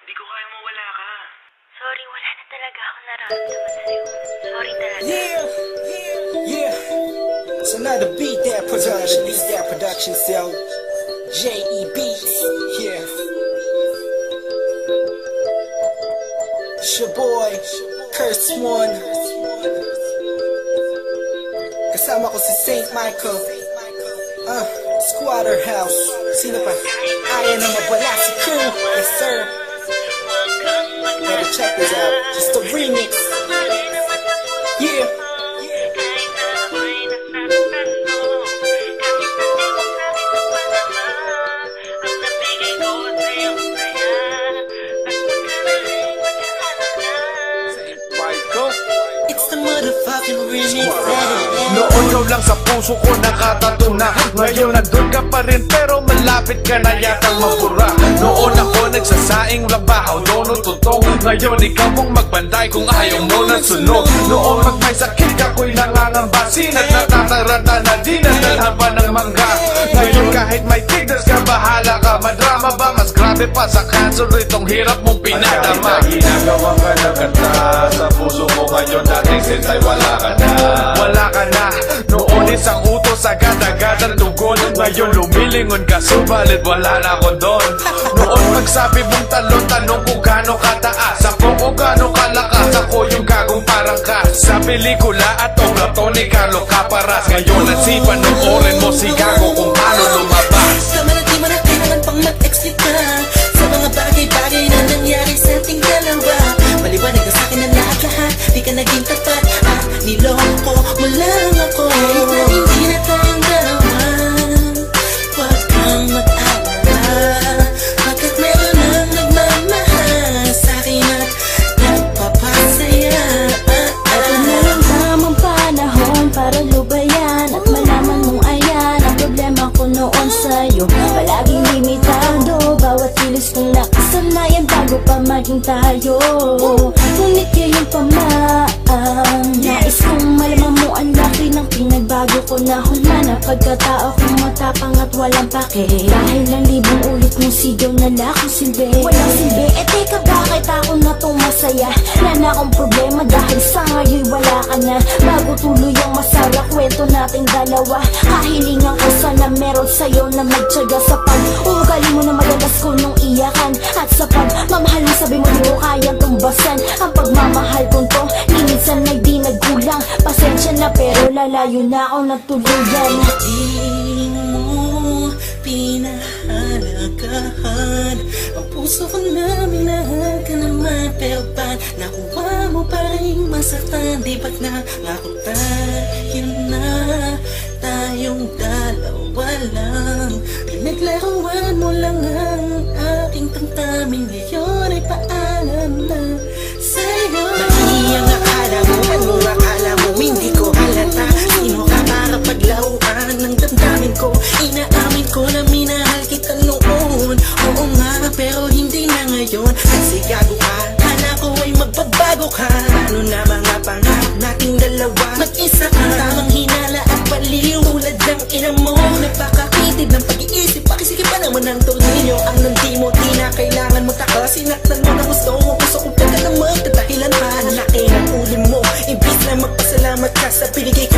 Hindi ko kaya mawala ka. Sorry, wala na talaga ako nararamdaman sa'yo. Sorry talaga. Yeah. It's another beat that production cell. J.E. Beats. Yeah. It's your boy, Curse One. Kasama ko si St. Michael. Squatter House. Sino pa? Kaya na mawala si crew. Yes sir. Better check this out. Just a remix. Yeah. It's the motherfucking remix. Noon ikaw lang sa puso ko nakatato na. Ngayon nandun ka pa rin pero malapit ka na yatang mapura. Noon ako nagsasaing labahaw, dono tutong. Ngayon ikaw mong magbantay kung ayaw mo na sunog. Noon pag may sakit ako'y nangangambasin at natataranta na di nadalhan pa ng mangga. Ngayon kahit may tigdas ka, bahala ka. Madrama ba? Mas grabe pa sa cancer itong hirap mong pinadama. Ginagawa ka na kanta sa puso mo ngayon, dating sensay wala ka na. Wala ka na. Noon isang utos agad-agad ang tugon. Ngayon lumilingon ka subalit wala na ako doon. Noon pagsabi mong talon, tanong kung gaano kataas. Ako kung gaano kalakas, ako yung gagong parang ka. Sa pelikula at obra Tony Carlo Caparas. Ngayon nasipan ng oren mo si gago kung paano lumabas. Tama na di mo na kailangan pang mag-exit ka sa mga bagay-bagay na nangyari sa ating dalawa. Maliwanag na sa'kin ang lahat-lahat, di ka naging tapat at niloko mo lang ako. Kahit na hindi na tayong dalawa, huwag kang mag-alala, pagkat meron ang nagmamahal sa'kin at nagpapasaya. Ito na ang tamang panahon para lubayan at malaman mong ayan ang problema ko noon sa'yo. Palaging limitado bawat kilos kong nakasanayan bago pa maging tayo. Ngunit ngayon pa nais kong malaman mo ang laki ng pinagbago ko na hula na pagkatao kong matapang at walang pake. Dahil ng libong ulit mong sigaw na lakong silbi, walang silbi. Teka, bakit ako na tong masaya? Wala na akong problema dahil sa ngayon wala ka na. Bago tuloy ang masaya kwento nating dalawa, kahilingan ko sana meron sa'yo na magtyaga sa pag-uugali mo na madalas ko nung iyakan. At sa pagmamahal mo sabi mo di mo kayang tumbasan ang pagmamahal kong to, ni minsan ay di nagkulang. Pasensya na pero lalayo na ako nagtuluyan. Di mo pinahalagahan ang puso ko na minahal ka naman. Pero ba't nakuha mo pa rin masaktan? Di ba't nangako tayo na tayong dalawa lang? Pinaglaruan mo lang ang aking tamtamin. Ngayon ay paalam na sa'yo. Mali ang akala mo, ano akala mo? Hindi ko halata. Sino ka para paglaruan ng damdamin ko? Inaamin ko na minahal kita noon. Oo nga, pero hindi na ngayon. Kasi gago ka, kala ko ay magbabago ka. Ano na mga pangarap nating dalawa? Mag-isa ka, tamang hinala at baliw. Tulad ng ina mo, nagpakakitid ng pag-iisip. Pakisiki pa naman ang tornilyo. Ang nandi mo, di na kailangan mo taka. Sinaktan mo na gusto mo, gusto kong pagka na magtatahilan pa. Laki ng ulim mo, imbis na magpasalamat ka sa pinigay